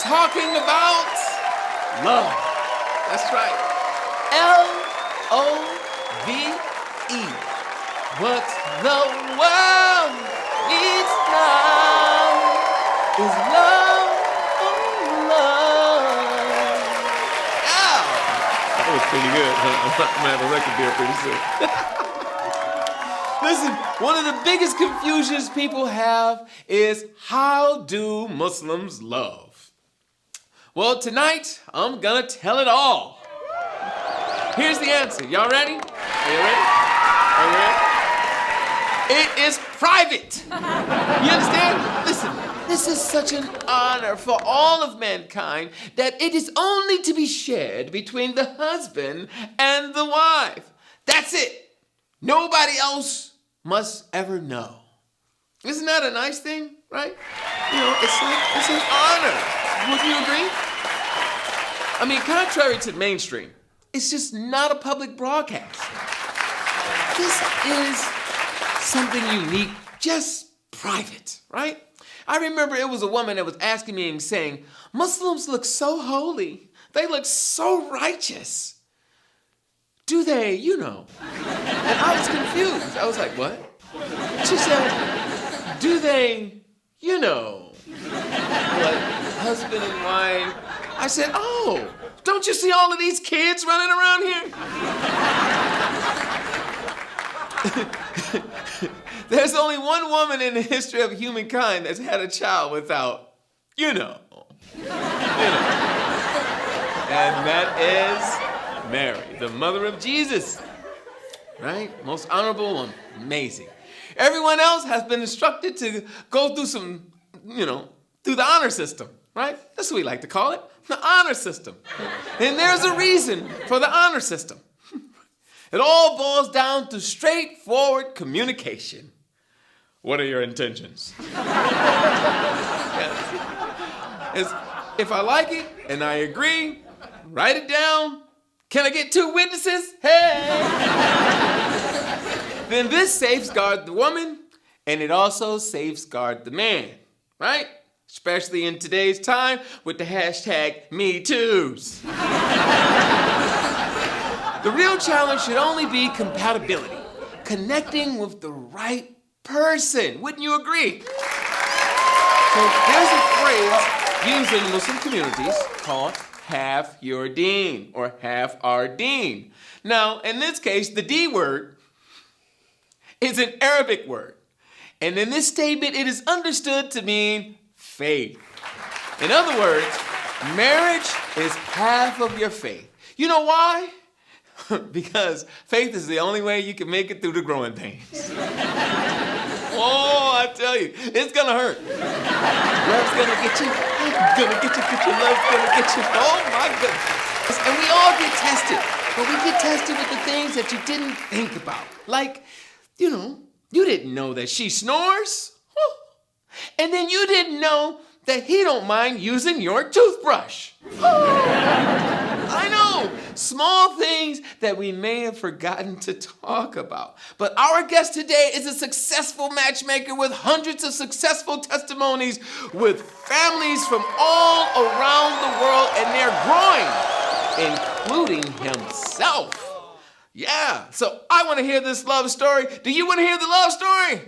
talking about love. That's right. Love. What the world needs now is love. Love. Ow. That was pretty good. I'm gonna have a record deal pretty soon. Listen, one of the biggest confusions people have is, how do Muslims love? Well, tonight, I'm gonna tell it all. Here's the answer. Y'all ready? Are you ready? Are you ready? It is private. You understand? Listen, this is such an honor for all of mankind that it is only to be shared between the husband and the wife. That's it. Nobody else must ever know. Isn't that a nice thing, right? You know, it's an honor. Would you agree? I mean, contrary to mainstream, it's just not a public broadcast. This is something unique, just private, right? I remember it was a woman that was asking me and saying, Muslims look so holy. They look so righteous. Do they, you know? And I was confused. I was like, what? She said, do they, you know? Like husband and wife. I said, oh, don't you see all of these kids running around here? There's only one woman in the history of humankind that's had a child without, you know. And that is Mary, the mother of Jesus, right? Most honorable one, amazing. Everyone else has been instructed to go through some, through the honor system, right? That's what we like to call it, the honor system. And there's a reason for the honor system. It all boils down to straightforward communication. What are your intentions? Yes. If I like it and I agree, write it down. Can I get 2 witnesses? Hey! Then this safeguards the woman, and it also safeguards the man, right? Especially in today's time with the hashtag #MeToos. The real challenge should only be compatibility, connecting with the right person. Wouldn't you agree? So there's a phrase used in Muslim communities called have your Deen, or have our Deen. Now, in this case, the D word is an Arabic word. And in this statement, it is understood to mean faith. In other words, marriage is half of your faith. You know why? Because faith is the only way you can make it through the growing pains. Oh, I tell you, it's gonna hurt. Love's gonna get you. Gonna get you. Love's gonna get you. Oh my goodness. And we all get tested. But we get tested with the things that you didn't think about. Like, you didn't know that she snores. And then you didn't know that he don't mind using your toothbrush. I know, small things that we may have forgotten to talk about. But our guest today is a successful matchmaker with hundreds of successful testimonies with families from all around the world, and they're growing, including himself. Yeah, so I want to hear this love story. Do you want to hear the love story?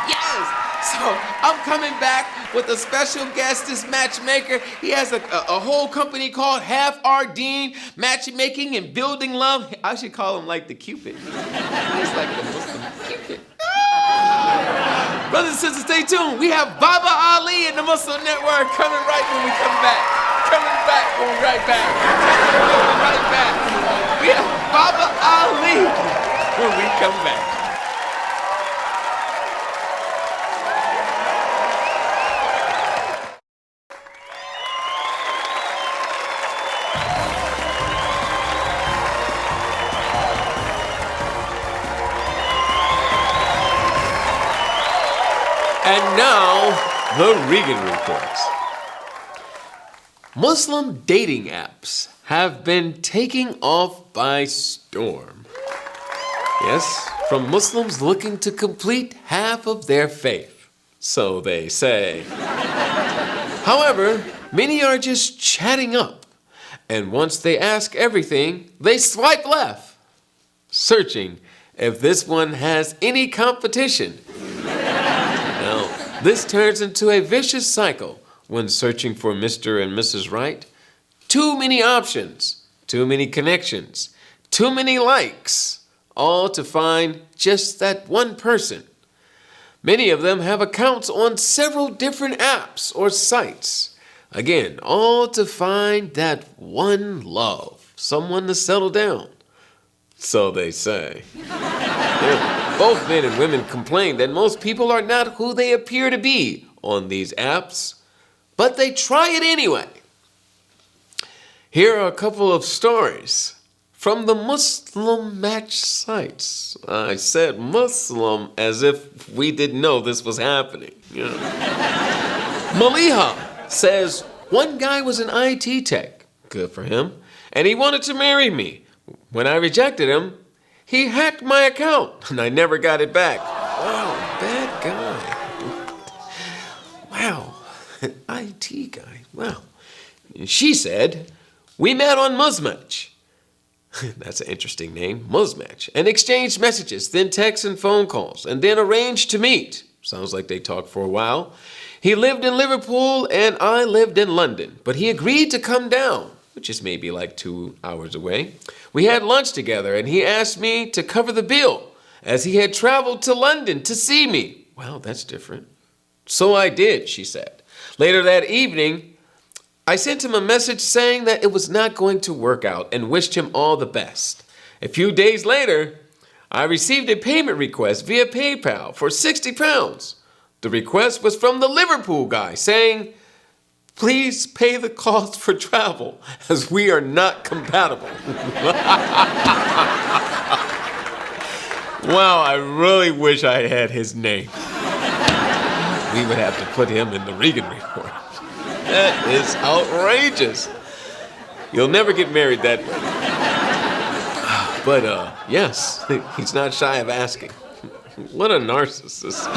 Yes. So I'm coming back with a special guest, this matchmaker. He has a whole company called Have Our Deen, matchmaking and building love. I should call him like the Cupid. He's like the Muslim Cupid. Brothers and sisters, stay tuned. We have Baba Ali in the Muslim Network coming right when we come back. Coming right back. Coming right back. We have Baba Ali when we come back. And now, the Regan Reports. Muslim dating apps have been taking off by storm. Yes, from Muslims looking to complete half of their faith, so they say. However, Many are just chatting up, and once they ask everything, they swipe left, searching if this one has any competition. Now, this turns into a vicious cycle when searching for Mr. and Mrs. Right. Too many options, too many connections, too many likes, all to find just that one person. Many of them have accounts on several different apps or sites. Again, all to find that one love, someone to settle down. So they say. Both men and women complain that most people are not who they appear to be on these apps, but they try it anyway. Here are a couple of stories from the Muslim match sites. I said Muslim as if we didn't know this was happening. Maliha says one guy was an IT tech, good for him, and he wanted to marry me. When I rejected him, he hacked my account and I never got it back. Wow, bad guy. Wow, IT guy, wow. She said, we met on Muzmatch. That's an interesting name, Muzmatch. And exchanged messages, then texts and phone calls, and then arranged to meet. Sounds like they talked for a while. He lived in Liverpool and I lived in London, but he agreed to come down, which is maybe like 2 hours away. We had lunch together and he asked me to cover the bill as he had traveled to London to see me. Well, that's different. So I did, she said. Later that evening, I sent him a message saying that it was not going to work out and wished him all the best. A few days later, I received a payment request via PayPal for £60. The request was from the Liverpool guy saying, please pay the cost for travel as we are not compatible. Wow, I really wish I had his name. We would have to put him in the Regan report. That is outrageous. You'll never get married that way. But, yes, he's not shy of asking. What a narcissist.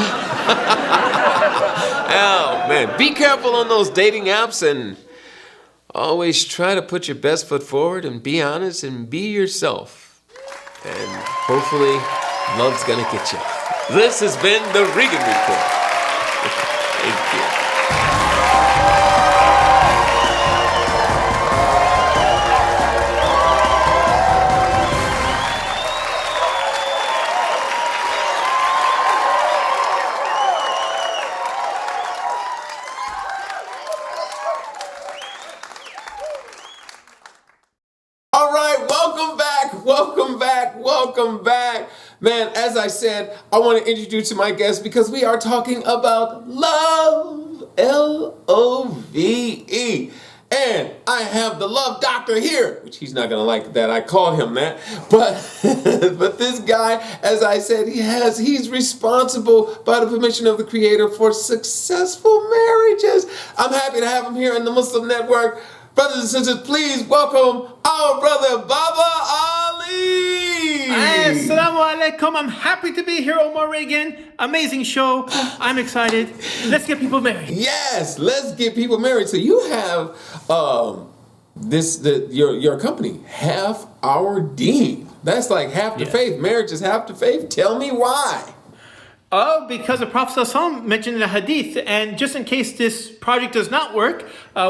Oh, man. Be careful on those dating apps and always try to put your best foot forward and be honest and be yourself. And hopefully, love's gonna get you. This has been the Regan Report. Thank you. Welcome back. Man, as I said, I want to introduce you to my guest because we are talking about love, L-O-V-E. And I have the love doctor here, which he's not going to like that I call him that. But but this guy, as I said, he's responsible by the permission of the Creator for successful marriages. I'm happy to have him here in the Muslim Network. Brothers and sisters, please welcome our brother Baba Ali. Assalamu alaikum. I'm happy to be here, Omar Regan. Amazing show. I'm excited. Let's get people married. Yes, let's get people married. So you have your company, Half Our Deen. That's like half the faith. Marriage is half the faith. Tell me why. Oh, because the Prophet ﷺ mentioned in the hadith, and just in case this project does not work,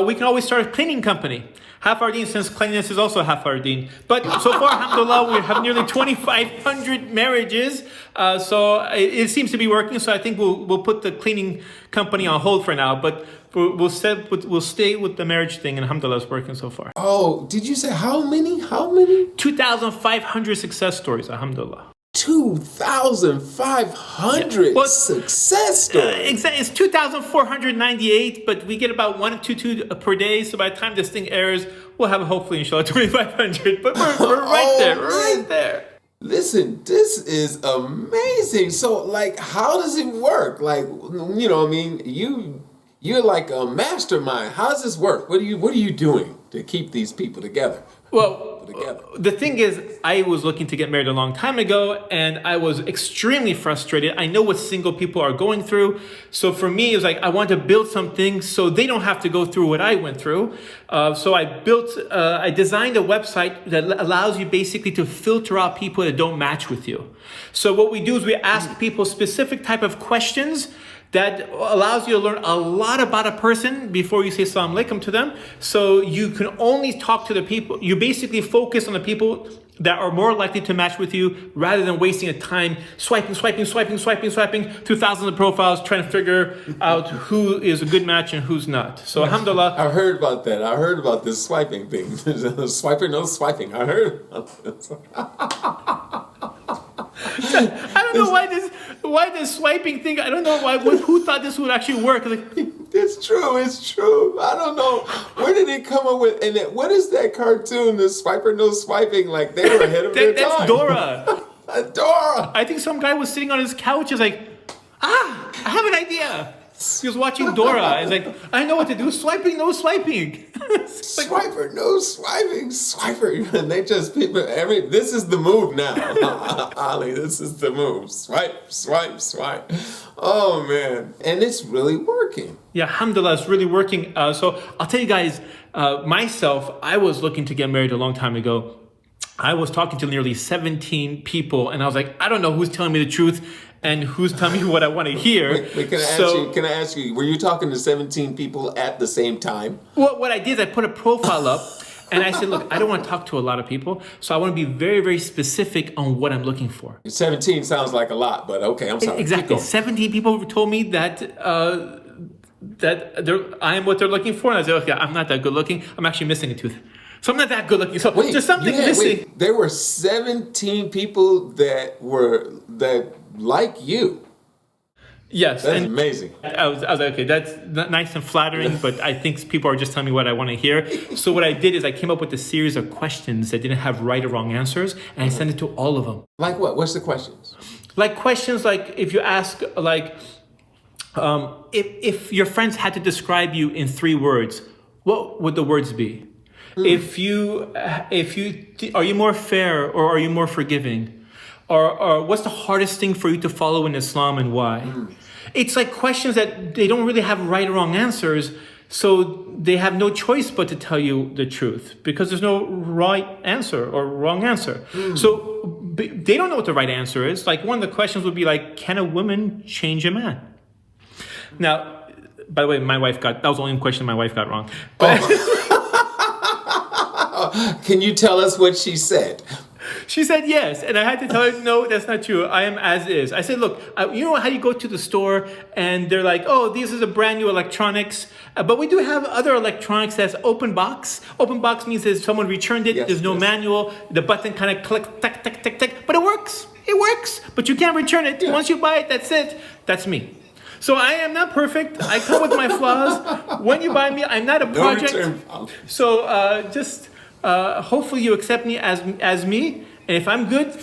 we can always start a cleaning company. Half our deen, since cleanliness is also half our deen. But so far, alhamdulillah, we have nearly 2,500 marriages. So it seems to be working. So I think we'll put the cleaning company on hold for now. But we'll stay with the marriage thing, and alhamdulillah, it's working so far. Oh, did you say how many? How many? 2,500 success stories, alhamdulillah. 2,500 success stories. It's 2,498, but we get about 1 to 2 per day. So by the time this thing airs, we'll have hopefully, inshallah, 2,500. But we're right there. We're right there. Listen, this is amazing. So, like, how does it work? Like, you know, I mean, you're like a mastermind. How does this work? What are you doing to keep these people together? Well, couple together. The thing is, I was looking to get married a long time ago, and I was extremely frustrated. I know what single people are going through. So for me, it was like, I want to build something so they don't have to go through what I went through. So I designed a website that allows you basically to filter out people that don't match with you. So what we do is we ask people specific type of questions that allows you to learn a lot about a person before you say salam alaikum to them. So you can only talk to the people. You basically focus on the people that are more likely to match with you rather than wasting a time swiping through thousands of profiles trying to figure out who is a good match and who's not. So alhamdulillah. I heard about that. I heard about this swiping thing. Swiper, no swiping. I heard about this. I don't know why this swiping thing. I don't know who thought this would actually work. Like, it's true. I don't know. Where did it come up with? And what is that cartoon? The swiper, no swiping. Like they were ahead of their time. That's Dora. Dora. I think some guy was sitting on his couch. Is like, I have an idea. He was watching Dora. He's like, I know what to do. Swiping, no swiping. Swiper, no swiping. Swiper. And they just this is the move now. Ali, this is the move. Swipe. Oh man. And it's really working. Yeah, alhamdulillah, it's really working. So I'll tell you guys, myself, I was looking to get married a long time ago. I was talking to nearly 17 people, and I was like, I don't know who's telling me the truth and who's telling me what I want to hear. Wait, can I ask you, were you talking to 17 people at the same time? Well, what I did is I put a profile up, and I said, look, I don't want to talk to a lot of people, so I want to be very, very specific on what I'm looking for. 17 sounds like a lot, but okay, I'm sorry. Exactly. 17 people told me that I am what they're looking for, and I said, okay, I'm not that good looking. I'm actually missing a tooth. So I'm not that good looking. So there's something missing. There were 17 people that like you. Yes. That's amazing. I was like, okay, that's nice and flattering, but I think people are just telling me what I want to hear. So what I did is I came up with a series of questions that didn't have right or wrong answers, and I sent it to all of them. Like what? What's the questions? Like questions like, if you ask, like, if your friends had to describe you in 3 words, what would the words be? If you are you more fair or are you more forgiving? Or what's the hardest thing for you to follow in Islam and why? It's like questions that they don't really have right or wrong answers, so they have no choice but to tell you the truth because there's no right answer or wrong answer. So they don't know what the right answer is. Like one of the questions would be like, can a woman change a man? Now, by the way, that was the only question my wife got wrong. But can you tell us what she said? She said yes, and I had to tell her, no, that's not true. I am as is. I said, look, you know how you go to the store and they're like, oh, this is a brand new electronics, but we do have other electronics that's open box. Open box means that someone returned it, there's no manual, the button kind of click, tick, tick, tick, tick, but it works. It works, but you can't return it. Once you buy it, that's it. That's me. So I am not perfect. I come with my flaws. When you buy me, I'm not a project. So hopefully you accept me as me, and if I'm good,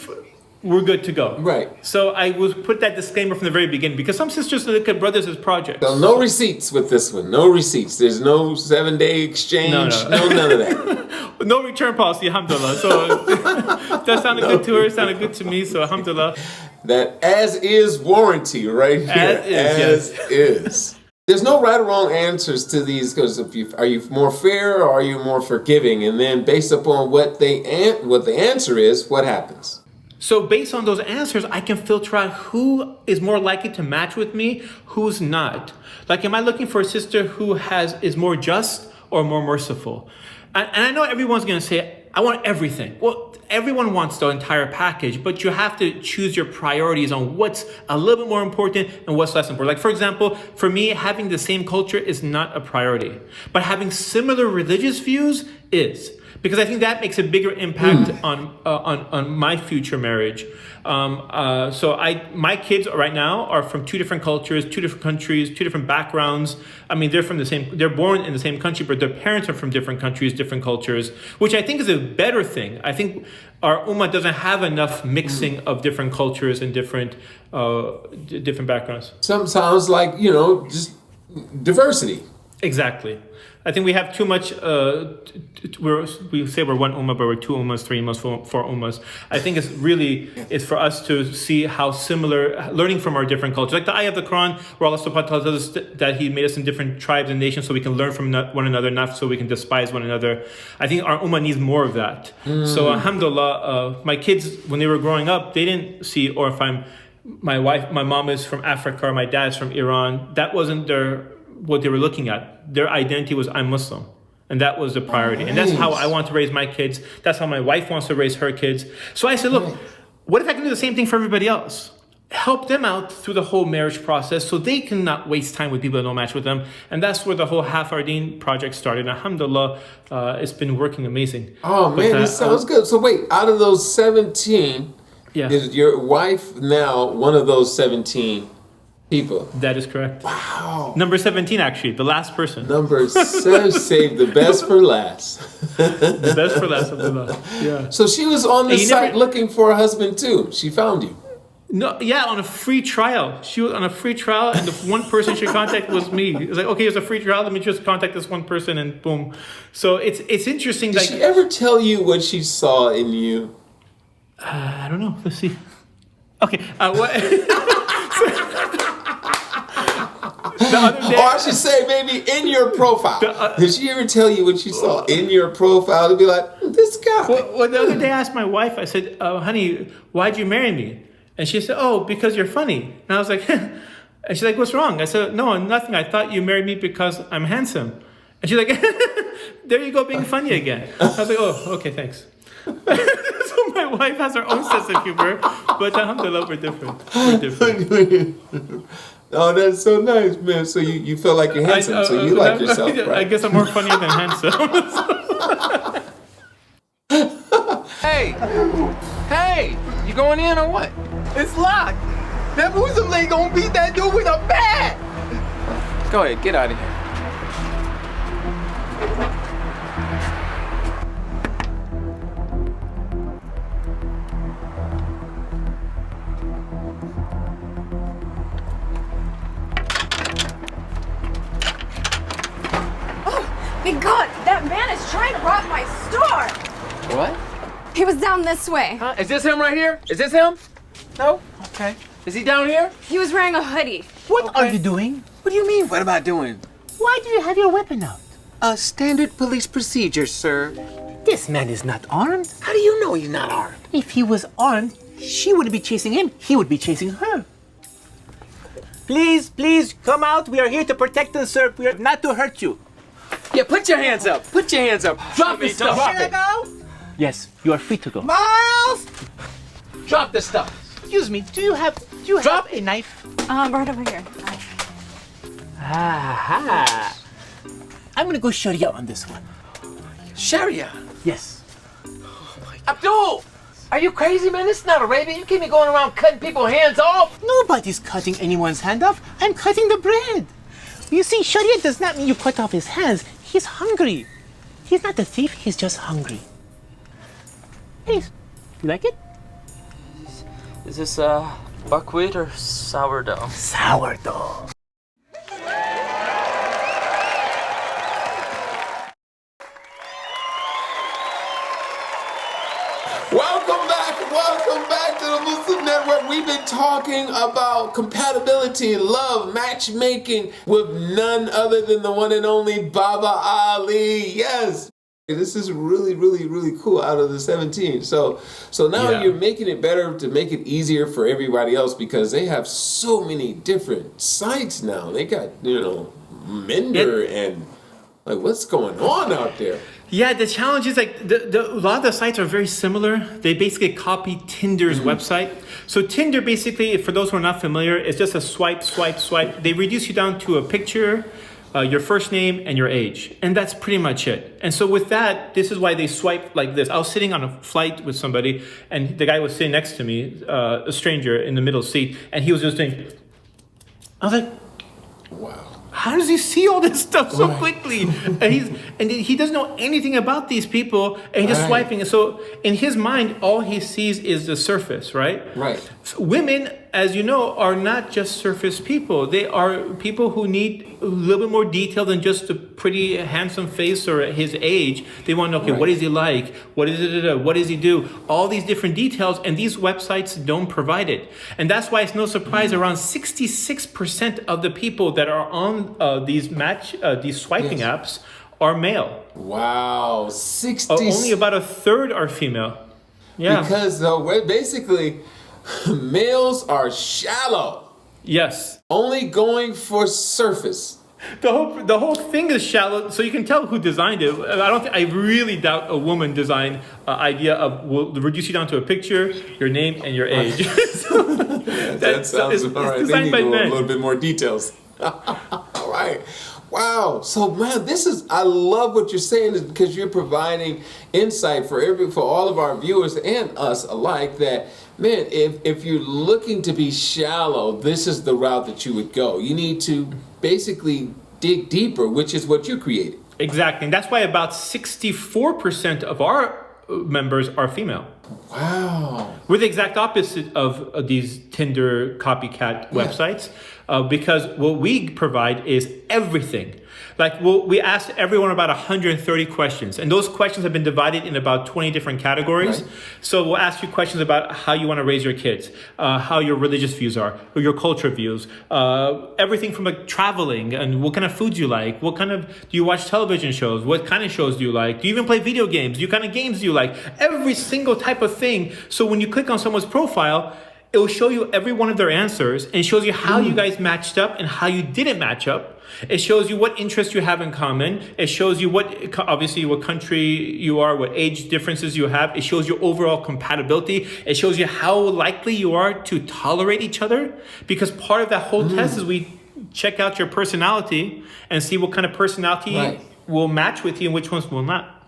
we're good to go. Right. So I will put that disclaimer from the very beginning because some sisters look at brothers as projects. So no receipts with this one. No receipts. There's no 7-day exchange. No, none of that. No return policy, alhamdulillah. So that sounded good to her, sounded good to me, so alhamdulillah. That as is warranty right here. As is. There's no right or wrong answers to these because are you more fair or are you more forgiving? And then based upon what the answer is, what happens? So based on those answers, I can filter out who is more likely to match with me, who's not. Like, am I looking for a sister who is more just or more merciful? And I know everyone's going to say, I want everything. Well, everyone wants the entire package, but you have to choose your priorities on what's a little bit more important and what's less important. Like, for example, for me, having the same culture is not a priority, but having similar religious views is. Because I think that makes a bigger impact on my future marriage. So my kids right now are from 2 different cultures, 2 different countries, 2 different backgrounds. I mean, they're born in the same country, but their parents are from different countries, different cultures, which I think is a better thing. I think our ummah doesn't have enough mixing of different cultures and different backgrounds. Something sounds like, just diversity. Exactly. I think we have too much. We say we're one ummah, but we're two ummas, three ummas, four ummas. I think it's for us to see how similar, learning from our different cultures. Like the ayah of the Quran, where Allah subhanahu wa ta'ala tells us that He made us in different tribes and nations so we can learn from one another, not so we can despise one another. I think our ummah needs more of that. So alhamdulillah, my kids, when they were growing up, they didn't see, or if my mom is from Africa or my dad's from Iran, that wasn't what they were looking at. Their identity was, I'm Muslim. And that was the priority. And that's how I want to raise my kids. That's how my wife wants to raise her kids. So I said, look, what if I can do the same thing for everybody else? Help them out through the whole marriage process so they can not waste time with people that don't match with them. And that's where the whole Half Our Deen project started. And alhamdulillah, it's been working amazing. Oh, man, this sounds good. So wait, out of those 17, is your wife now one of those 17 people? That is correct. Wow. Number 17, actually, the last person. Number 7, save the best for last. The best for last, Abdullah. Yeah. So she was on the site looking for a husband too. She found you. No, yeah, on a free trial. She was on a free trial, and the one person she contacted was me. It was like, okay, it's a free trial. Let me just contact this one person, and boom. So it's interesting. Did she ever tell you what she saw in you? I don't know. Let's see. Okay. What? The other day, or I should say, maybe in your profile. Did she ever tell you what she saw in your profile to be like, this guy? Well, the other day I asked my wife, I said, honey, why'd you marry me? And she said, oh, because you're funny. And I was like, and she's like, what's wrong? I said, no, nothing. I thought you married me because I'm handsome. And she's like, there you go, being funny again. I was like, oh, okay, thanks. So my wife has her own sense of humor, but alhamdulillah, we're different. Oh, that's so nice, man. So you feel like you're handsome, so you like yourself, right? I guess I'm more funny than handsome. Hey, you going in or what? It's locked. That Muslim lady gonna beat that dude with a bat. Go ahead, get out of here. Thank God, that man is trying to rob my store! What? He was down this way. Huh? Is this him right here? Is this him? No? Okay. Is he down here? He was wearing a hoodie. What are you doing? What do you mean, what am I doing? Why do you have your weapon out? A standard police procedure, sir. This man is not armed. How do you know he's not armed? If he was armed, she wouldn't be chasing him. He would be chasing her. Please, come out. We are here to protect and serve. We are not to hurt you. Yeah, put your hands up. Put your hands up. Drop this stuff. Should I go? Yes, you are free to go. Miles! Drop this stuff. Excuse me, do you have a knife? Right over here. Aha! I'm gonna go Sharia on this one. Sharia? Yes. Abdul! Are you crazy, man? This is not Arabia. You can't be going around cutting people's hands off. Nobody's cutting anyone's hand off. I'm cutting the bread. You see, Sharia does not mean you cut off his hands. He's hungry. He's not a thief, he's just hungry. Hey, you like it? Is this buckwheat or sourdough? Sourdough. Welcome back to the Muslim Network. We've been talking about compatibility, love, matchmaking with none other than the one and only Baba Ali. Yes. This is really, really, really cool out of the 17. So now you're making it better to make it easier for everybody else because they have so many different sites now. They got, Mender and like what's going on out there? Yeah, the challenge is like a lot of the sites are very similar. They basically copy Tinder's website. So Tinder basically, for those who are not familiar, is just a swipe. They reduce you down to a picture, your first name, and your age. And that's pretty much it. And so with that, this is why they swipe like this. I was sitting on a flight with somebody, and the guy was sitting next to me, a stranger in the middle seat, and he was just doing... I was like, wow. How does he see all this stuff so quickly? And he doesn't know anything about these people, and he's just swiping. And so in his mind, all he sees is the surface, right? Right. So women as you know, are not just surface people. They are people who need a little bit more detail than just a pretty handsome face or his age. They want to know, okay, what is he like? What does he do? All these different details, and these websites don't provide it. And that's why it's no surprise around 66% of the people that are on these swiping apps are male. Wow, 60. Only about a third are female. Yeah. Because basically, males are shallow. Yes. Only going for surface. The whole thing is shallow, so you can tell who designed it. I really doubt a woman designed an idea of will reduce you down to a picture, your name, and your age. That sounds all right. They need a little bit more details. All right. Wow. So man, I love what you're saying, because you're providing insight for all of our viewers and us alike that, man, if you're looking to be shallow, this is the route that you would go. You need to basically dig deeper, which is what you created. Exactly. And that's why about 64% of our members are female. Wow. We're the exact opposite of these Tinder copycat websites, because what we provide is everything. Like we asked everyone about 130 questions, and those questions have been divided in about 20 different categories. Right. So we'll ask you questions about how you want to raise your kids, how your religious views are, or your culture views, everything from like traveling and what kind of foods you like, do you watch television shows, what kind of shows do you like, do you even play video games, what kind of games do you like, every single type of thing. So when you click on someone's profile, it will show you every one of their answers and shows you how you guys matched up and how you didn't match up. It shows you what interests you have in common. It shows you what country you are, what age differences you have. It shows you overall compatibility. It shows you how likely you are to tolerate each other. Because part of that whole test is we check out your personality and see what kind of personality will match with you and which ones will not.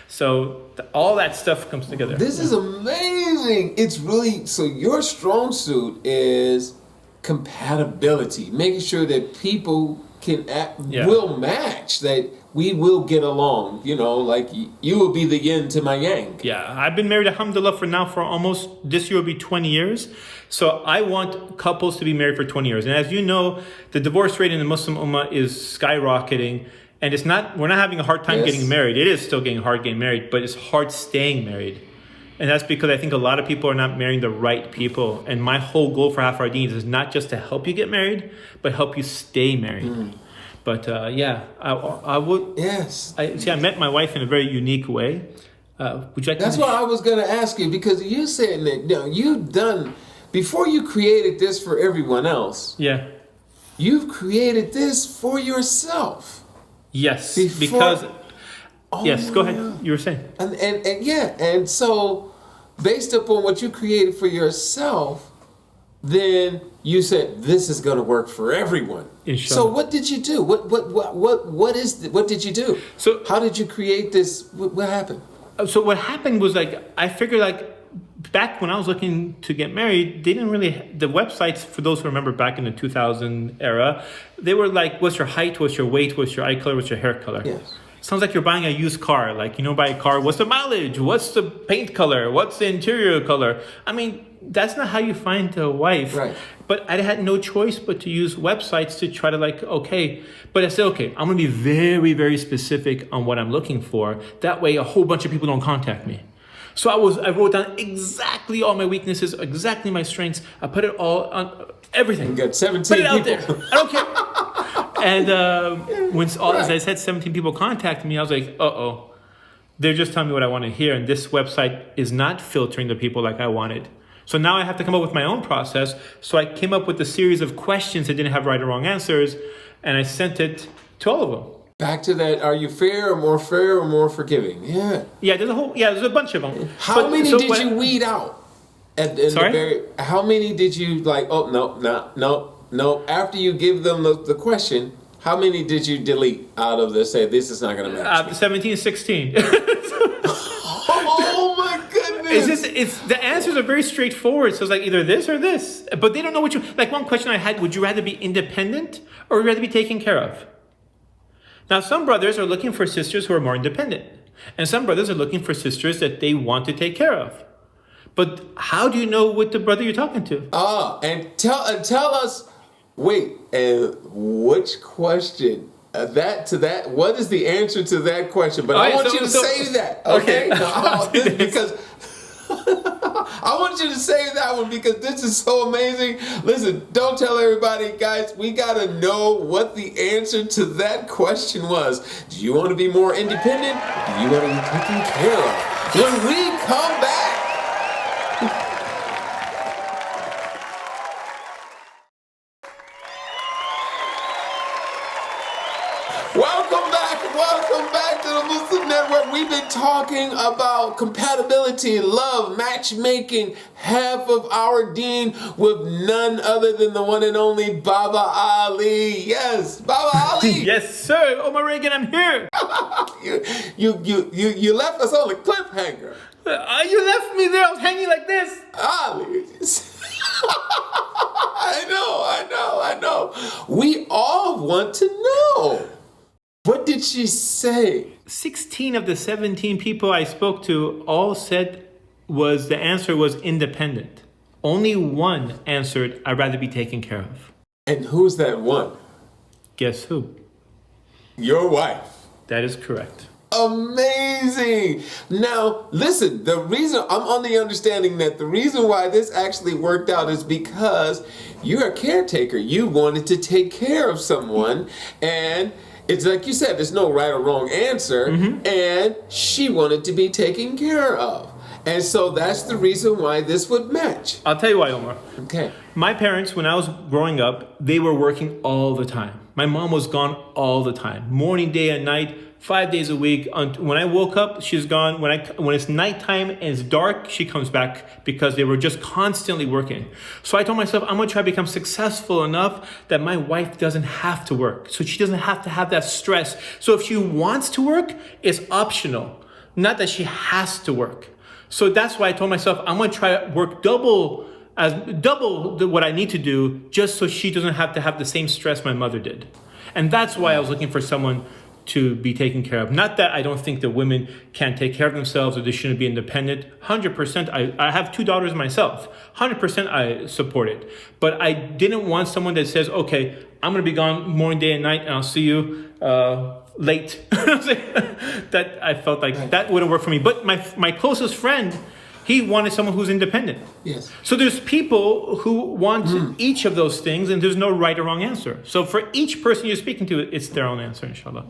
So all that stuff comes together. This is amazing. It's really, so your strong suit is compatibility, making sure that people will match, that we will get along, like you will be the yin to my yang. Yeah, I've been married, alhamdulillah, for almost, this year will be 20 years. So I want couples to be married for 20 years. And as you know, the divorce rate in the Muslim Ummah is skyrocketing. And we're not having a hard time getting married. It is still getting hard getting married, but it's hard staying married. And that's because I think a lot of people are not marrying the right people. And my whole goal for Half Our Deen is not just to help you get married, but help you stay married. But I would. Yes. I met my wife in a very unique way. Would you like That's what I was going to ask you, because you said that you've done, before you created this for everyone else. Yeah. You've created this for yourself. Yes, because. Yes, go ahead. You were saying. And so, based upon what you created for yourself, then you said this is going to work for everyone. Inshallah. So what did you do? What did you do? So how did you create this? What happened? So what happened was, I figured back when I was looking to get married, they didn't really, the websites, for those who remember back in the 2000 era, they were like, what's your height, what's your weight, what's your eye color, what's your hair color? Yes. Sounds like you're buying a used car. Buy a car, what's the mileage? What's the paint color? What's the interior color? I mean, that's not how you find a wife. Right. But I had no choice but to use websites to try to but I said, okay, I'm going to be very, very specific on what I'm looking for. That way a whole bunch of people don't contact me. So I wrote down exactly all my weaknesses, exactly my strengths. I put it all on everything. You got 17 put it people. Out there. I don't care. And as I said, 17 people contacted me, I was like, uh-oh. They're just telling me what I want to hear. And this website is not filtering the people like I wanted. So now I have to come up with my own process. So I came up with a series of questions that didn't have right or wrong answers. And I sent it to all of them. Back to that, are you fair or more forgiving? Yeah. Yeah, there's a bunch of them. How many did you weed out? Sorry? How many did you no. After you give them the question, how many did you delete out of this? Say, this is not going to match. 17, 16. Oh my goodness. The answers are very straightforward. So it's either this or this. But they don't know what one question I had, would you rather be independent or would you rather be taken care of? Now, some brothers are looking for sisters who are more independent. And some brothers are looking for sisters that they want to take care of. But how do you know what the brother you're talking to? And tell us. Wait, and which question? What is the answer to that question? But I want you to save that, okay? Because I want you to save that one because this is so amazing. Listen, don't tell everybody, guys. We gotta know what the answer to that question was. Do you want to be more independent? Do you want to be taken care of? When we come back. Welcome back to the Muslim Network. We've been talking about compatibility, love, matchmaking, half of our deen with none other than the one and only Baba Ali. Yes, Baba Ali. Yes, sir. Omar Regan, I'm here. You left us on a cliffhanger. You left me there. I was hanging like this. Ali. I know. We all want to know. What did she say? 16 of the 17 people I spoke to all said the answer was independent. Only one answered, I'd rather be taken care of. And who's that one? Guess who? Your wife. That is correct. Amazing. Now, listen, the reason I'm on the understanding that the reason why this actually worked out is because you're a caretaker. You wanted to take care of someone, and it's like you said, there's no right or wrong answer, and she wanted to be taken care of. And so that's the reason why this would match. I'll tell you why, Omar. Okay. My parents, when I was growing up, they were working all the time. My mom was gone all the time, morning, day, and night, 5 days a week. When I woke up, she's gone. When it's nighttime and it's dark, she comes back because they were just constantly working. So I told myself, I'm going to try to become successful enough that my wife doesn't have to work. So she doesn't have to have that stress. So if she wants to work, it's optional, not that she has to work. So that's why I told myself, I'm going to try to work double what I need to do just so she doesn't have to have the same stress my mother did. And that's why I was looking for someone to be taken care of. Not that I don't think that women can't take care of themselves or they shouldn't be independent. 100%. I have 2 daughters myself. 100% I support it. But I didn't want someone that says, okay, I'm going to be gone morning, day, and night, and I'll see you late. That I felt like that wouldn't work for me. But my closest friend, he wanted someone who's independent. Yes. So there's people who want each of those things, and there's no right or wrong answer. So for each person you're speaking to, it's their own answer, inshallah.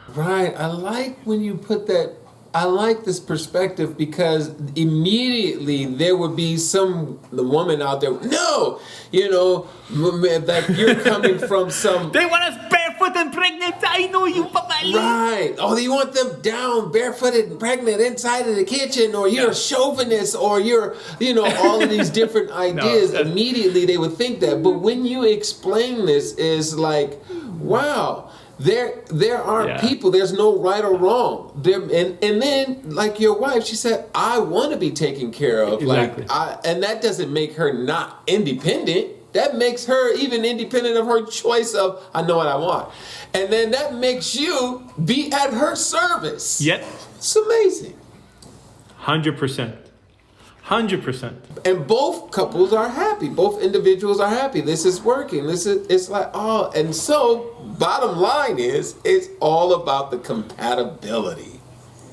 Right. I like when you put that. I like this perspective because immediately there would be the woman out there. No, that you're coming from some. They want us barefoot and pregnant. I know you, Papa. Right. Oh, you want them down, barefooted and pregnant inside of the kitchen, or you're a chauvinist, or you're, all of these different ideas. Immediately they would think that. But when you explain this, is like, wow. There are people, there's no right or wrong. And then, like your wife, she said, I want to be taken care of. Exactly. And that doesn't make her not independent. That makes her even independent of her choice of, I know what I want. And then that makes you be at her service. Yep. It's amazing. 100%. 100%. And both couples are happy. Both individuals are happy. This is working. It's like, and so bottom line is, it's all about the compatibility.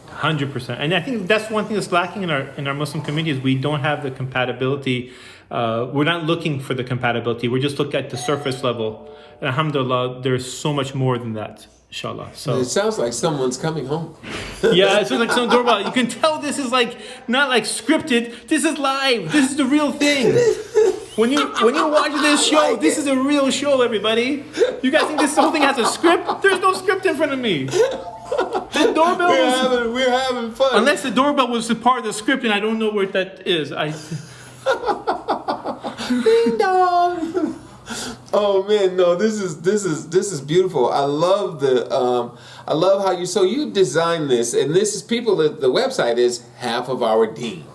100%. And I think that's one thing that's lacking in our Muslim community is we don't have the compatibility. We're not looking for the compatibility. We're just looking at the surface level. And alhamdulillah, there's so much more than that. Inshallah. So it sounds like someone's coming home. Yeah, it's like some doorbell. You can tell this is not scripted. This is live. This is the real thing. When you're watching this show, this is a real show, everybody. You guys think this whole thing has a script? There's no script in front of me. The doorbell we're having fun. Unless the doorbell was a part of the script and I don't know where that is. Ding dong. Oh man, no, this is beautiful. I love how you designed this, and this is the website is Half of Our Deen.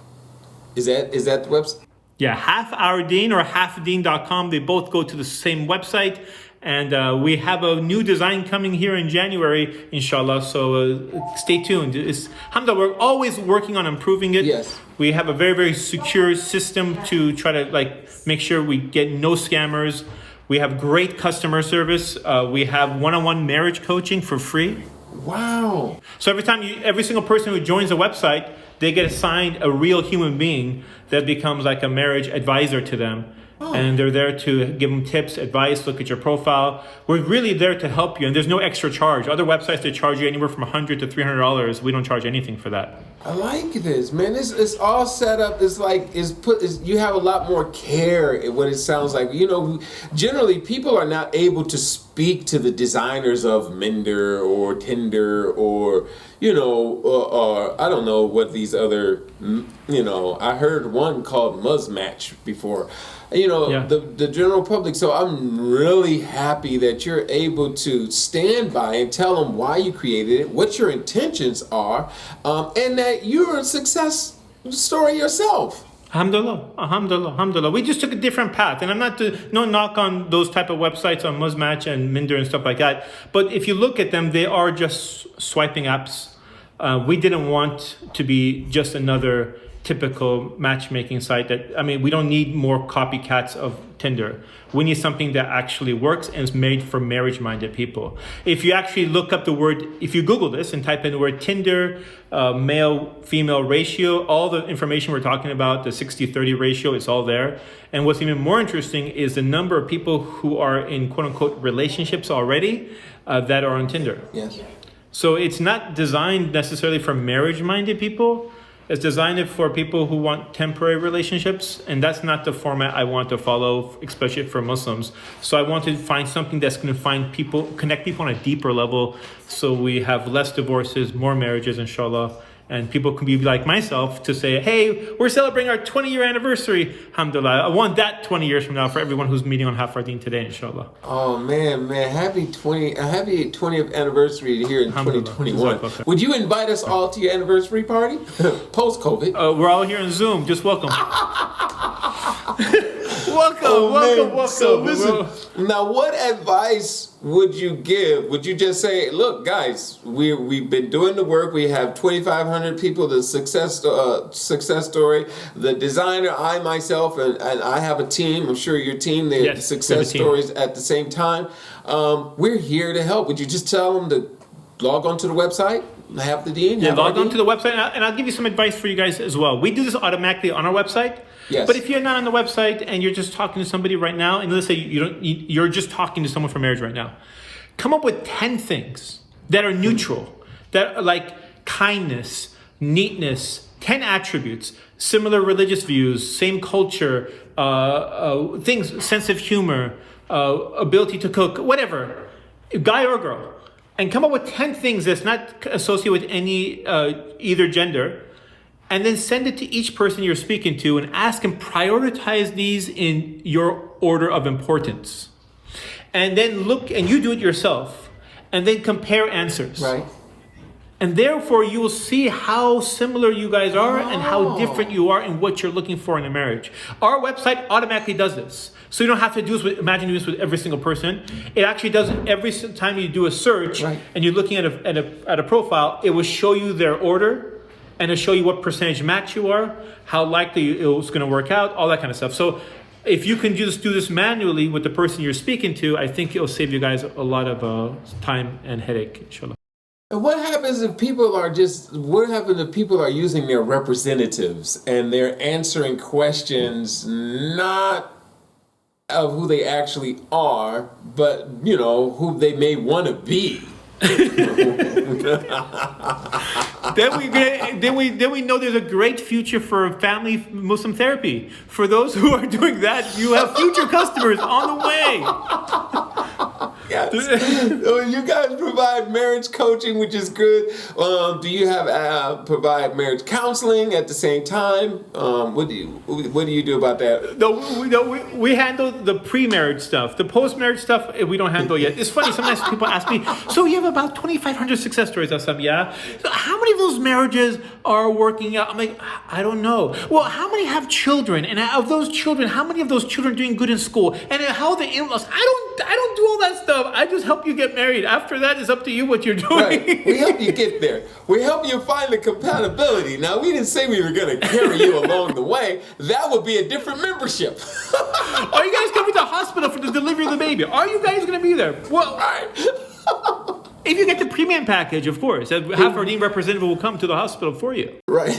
Is that the website? Yeah, Half Our Deen or halfdeen.com. They both go to the same website. And we have a new design coming here in January, inshallah. So stay tuned. Alhamdulillah, we're always working on improving it. Yes. We have a very, very secure system to try to make sure we get no scammers. We have great customer service. We have one-on-one marriage coaching for free. Wow. So every single person who joins the website, they get assigned a real human being that becomes like a marriage advisor to them. And they're there to give them tips, advice, look at your profile. We're really there to help you, and there's no extra charge. Other websites, they charge you anywhere from $100 to $300. We don't charge anything for that. I like this, man. It's all set up. It's like you have a lot more care in what it sounds like. You know, generally people are not able to speak to the designers of Minder or Tinder or or I don't know what these other I heard one called Muzzmatch before. The general public. So I'm really happy that you're able to stand by and tell them why you created it, what your intentions are, and that you're a success story yourself. Alhamdulillah. We just took a different path, and I'm not no knock on those type of websites on Muzzmatch and Minder and stuff like that. But if you look at them, they are just swiping apps. We didn't want to be just another typical matchmaking site we don't need more copycats of Tinder. We need something that actually works and is made for marriage-minded people. If you actually look up if you Google this and type in the word Tinder, male-female ratio, all the information we're talking about, the 60-30 ratio, it's all there. And what's even more interesting is the number of people who are in quote-unquote relationships already that are on Tinder. Yes. So it's not designed necessarily for marriage-minded people. It's designed for people who want temporary relationships, and that's not the format I want to follow, especially for Muslims. So I want to find something that's going to connect people on a deeper level, so we have less divorces, more marriages, inshallah, and people can be like myself to say, hey, we're celebrating our 20-year anniversary. Alhamdulillah. I want that 20 years from now for everyone who's meeting on Half Our Deen today, inshallah. Oh, man. Happy 20th anniversary here in 2021. Would you invite us all to your anniversary party? Post-COVID. We're all here on Zoom. Just welcome. Welcome. So listen, now what advice would you give? Would you just say, look, guys, we've been doing the work. We have 2,500 people, the success story, the designer, I myself, and I have a team. I'm sure your team, the success stories at the same time. We're here to help. Would you just tell them to log onto the website? Have the Deen? Log on to the website, and I'll give you some advice for you guys as well. We do this automatically on our website. Yes. But if you're not on the website and you're just talking to somebody right now, and let's say you're just talking to someone for marriage right now, come up with 10 things that are neutral, that are like kindness, neatness, 10 attributes, similar religious views, same culture, things, sense of humor, ability to cook, whatever, guy or girl. And come up with 10 things that's not associated with any either gender, and then send it to each person you're speaking to and ask them, prioritize these in your order of importance. And then look, and you do it yourself, and then compare answers. Right. And therefore, you will see how similar you guys are and how different you are in what you're looking for in a marriage. Our website automatically does this. So you don't have to do this imagine doing this with every single person. It actually does it every time you do a search and you're looking at a profile, it will show you their order and it'll show you what percentage match you are, how likely it's going to work out, all that kind of stuff. So if you can just do this manually with the person you're speaking to, I think it'll save you guys a lot of time and headache, inshallah. And what happens if people are using their representatives and they're answering questions not of who they actually are, but who they may want to be? Then we know there's a great future for family Muslim therapy. For those who are doing that, you have future customers on the way. Yes. You guys provide marriage coaching, which is good. Do you have provide marriage counseling at the same time? What do you do about that? No, we handle the pre-marriage stuff. The post-marriage stuff we don't handle yet. It's funny. Sometimes people ask me, so you have about 2,500 success stories. I said, yeah. So how many of those marriages are working out? I'm like, I don't know. Well, how many have children? And of those children, how many of those children are doing good in school? And how are the in-laws? I don't don't do all that stuff. I just help you get married. After that, it's up to you what you're doing. Right. We help you get there. We help you find the compatibility. Now, we didn't say we were going to carry you along the way. That would be a different membership. Are you guys coming to the hospital for the delivery of the baby? Are you guys going to be there? Well, Right. if you get the premium package, of course, half our Deen representative will come to the hospital for you. Right.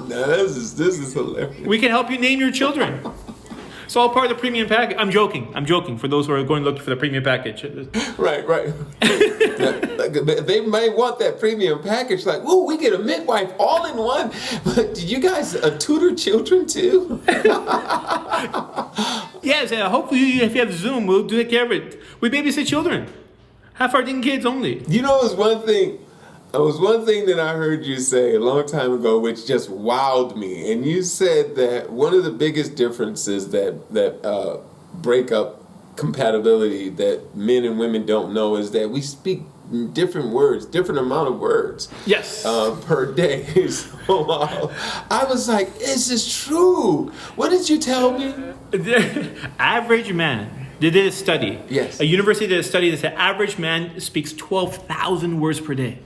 No, this is hilarious. We can help you name your children. It's all part of the premium package. I'm joking for those who are going looking for the premium package. Right. They may want that premium package, like, whoa, we get a midwife all in one. But did you guys tutor children too? Yes, hopefully if you have Zoom, we'll take care of it. We babysit children. Half our Deen kids only. You know, it was one thing that I heard you say a long time ago, which just wowed me. And you said that one of the biggest differences that break up compatibility that men and women don't know is that we speak different words, different amount of words. Yes. Per day. So I was like, is this true? What did you tell me? The average man. They did a study. Yes. A university did a study that said average man speaks 12,000 words per day.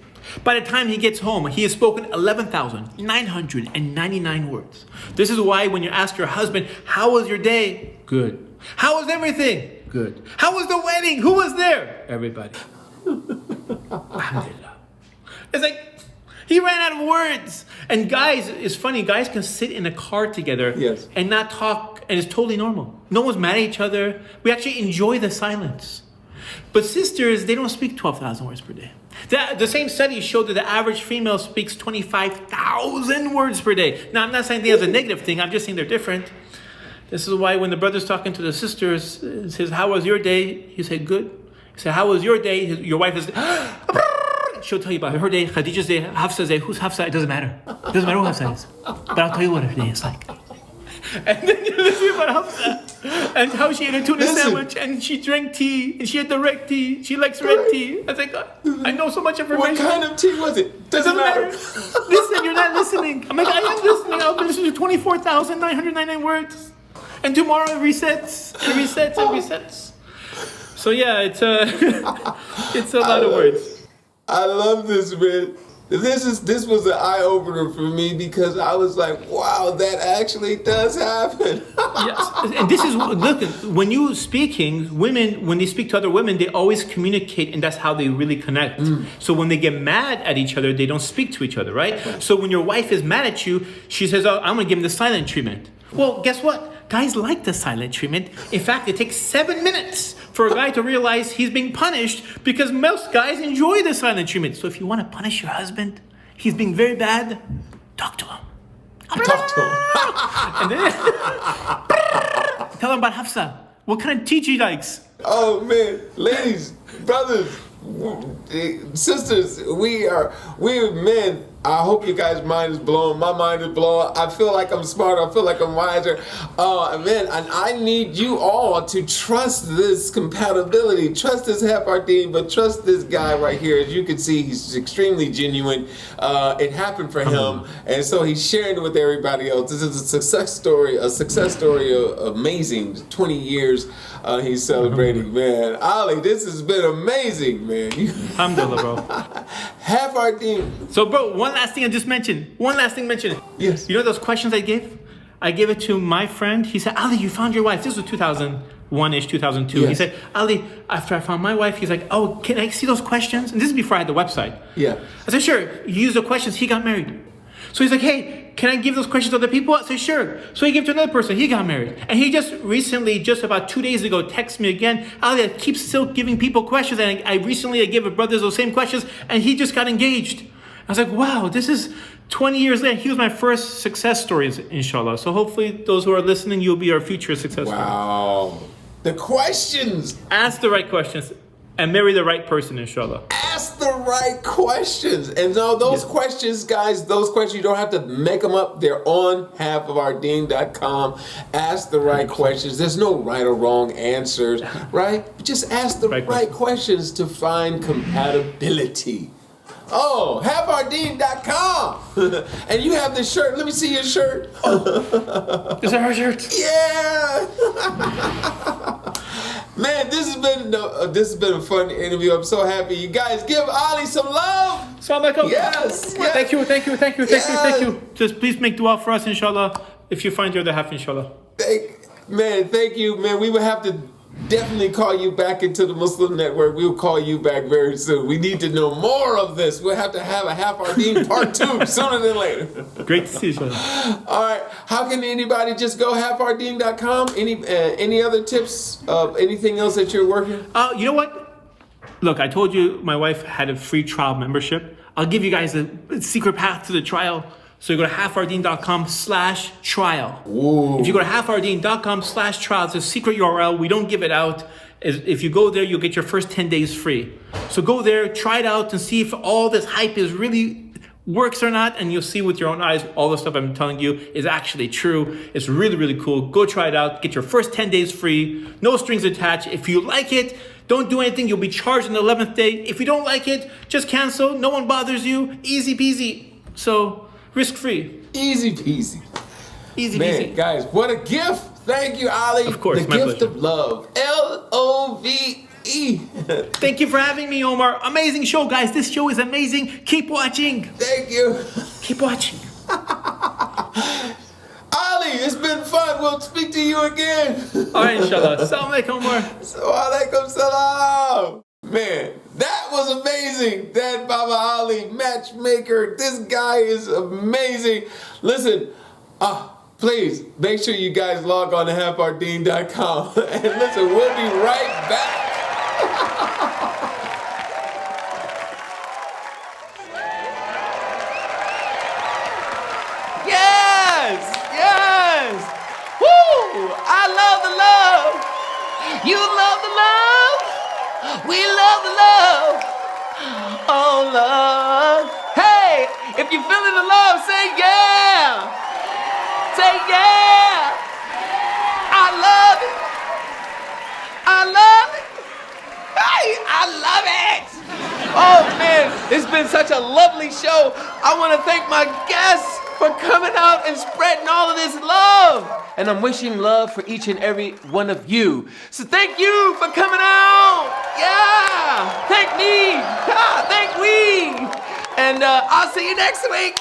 By the time he gets home, he has spoken 11,999 words. This is why when you ask your husband, how was your day? Good. How was everything? Good. How was the wedding? Who was there? Everybody. Alhamdulillah. It's like, he ran out of words. And guys, it's funny, guys can sit in a car together Yes. and not talk, and it's totally normal. No one's mad at each other. We actually enjoy the silence. But sisters, they don't speak 12,000 words per day. The same study showed that the average female speaks 25,000 words per day. Now, I'm not saying that's a negative thing. I'm just saying they're different. This is why when the brother's talking to the sisters, says, how was your day? He said, good. He said, how was your day? Your wife is... She'll tell you about her day, Khadija's day, Hafsa's day. Who's Hafsa? It doesn't matter. It doesn't matter who Hafsa is. But I'll tell you what her day is like. And then you listen about Hafsa and how she ate a tuna sandwich and she drank tea and she had the red tea. She likes red tea. I was like, I know so much information. What kind of tea was it? Doesn't matter. Listen, you're not listening. I'm like, I am listening. I'll listen to 24,999 words. And tomorrow it resets and resets and resets. So yeah, it's a lot of words. I love this, man. This was an eye-opener for me because I was like, wow, that actually does happen. Yes, and this is, look, when you speaking, women, when they speak to other women, they always communicate, and that's how they really connect. So when they get mad at each other, they don't speak to each other, right? So when your wife is mad at you, she says, oh, I'm going to give him the silent treatment. Well, guess what? Guys like the silent treatment. In fact, it takes 7 minutes for a guy to realize he's being punished because most guys enjoy the silent treatment. So if you want to punish your husband, he's being very bad, talk to him. Talk to him. And then tell him about Hafsa. What kind of tea she likes. Oh, man. Ladies, brothers, sisters, we are men. I hope you guys' mind is blown. My mind is blown. I feel like I'm smarter. I feel like I'm wiser. Man, and I need you all to trust this compatibility. Trust this Deen, but trust this guy right here. As you can see, he's extremely genuine. It happened for him, and so he's sharing it with everybody else. This is a success story amazing. 20 years he's celebrating, man. Ali, this has been amazing, man. Alhamdulillah, bro. Deen. So, bro, one last thing I just mentioned. Yes. You know those questions I gave? I gave it to my friend. He said, Ali, you found your wife. This was 2001-ish, 2002. Yes. He said, Ali, after I found my wife, he's like, oh, can I see those questions? And this is before I had the website. Yeah. I said, sure. He used the questions. He got married. So he's like, hey, can I give those questions to other people? I said, sure. So he gave to another person. He got married. And he just recently, just about 2 days ago, texted me again. Ali, I keep still giving people questions. And I recently gave a brother those same questions. And he just got engaged. I was like, wow, this is 20 years later. He was my first success stories, inshallah. So hopefully those who are listening, you'll be our future success stories. Wow. The questions. Ask the right questions and marry the right person, inshallah. Ask the right questions. And no, those questions, guys, those questions, you don't have to make them up. They're on halfofourdeen.com. Ask the right questions. There's no right or wrong answers, right? Just ask the right questions to find compatibility. Oh, halfofourdeen.com. And you have this shirt. Let me see your shirt. Is that her shirt? Yeah. Man, this has been a fun interview. I'm so happy. You guys give Ali some love. Assalamu alaikum. Yes. Thank you. Just please make dua for us, inshallah. If you find your other half, inshallah. Thank you, man. We will have to definitely call you back into the Muslim Network. We'll call you back very soon. We need to know more of this. We'll have to have a Half Our Deen part 2 sooner than later. Great to see you, inshallah. All right. How can anybody just go halfourdeen.com? Any other tips of anything else that you're working? You know what? Look, I told you my wife had a free trial membership. I'll give you guys a secret path to the trial. So you go to halfourdeen.com/trial. If you go to halfourdeen.com/trial, it's a secret URL. We don't give it out. If you go there, you'll get your first 10 days free. So go there, try it out, and see if all this hype is really works or not. And you'll see with your own eyes all the stuff I'm telling you is actually true. It's really, really cool. Go try it out. Get your first 10 days free. No strings attached. If you like it, don't do anything. You'll be charged on the 11th day. If you don't like it, just cancel. No one bothers you. Easy peasy. So risk-free. Easy peasy. Easy Man, peasy. guys, what a gift. Thank you, Ali. Of course, the my gift pleasure. of love. LOVE. Thank you for having me, Omar. Amazing show, guys. This show is amazing. Keep watching. Thank you. Keep watching. Ali, it's been fun. We'll speak to you again. All right, inshallah. Assalamu alaikum, Omar. Wa alaikum salam. Man, that was amazing. That Baba Ali, matchmaker. This guy is amazing. Listen, please make sure you guys log on to halfourdeen.com. And listen, we'll be right back. Yes! Woo! I love the love! You love the love! We love the love! Oh, love! Hey! If you're feeling the love, say yeah! Say yeah! I love it! I love it! Hey! I love it! Oh, man, it's been such a lovely show. I want to thank my guests for coming out and spreading all of this love. And I'm wishing love for each and every one of you. So thank you for coming out. Yeah. Thank me. Thank we. And I'll see you next week.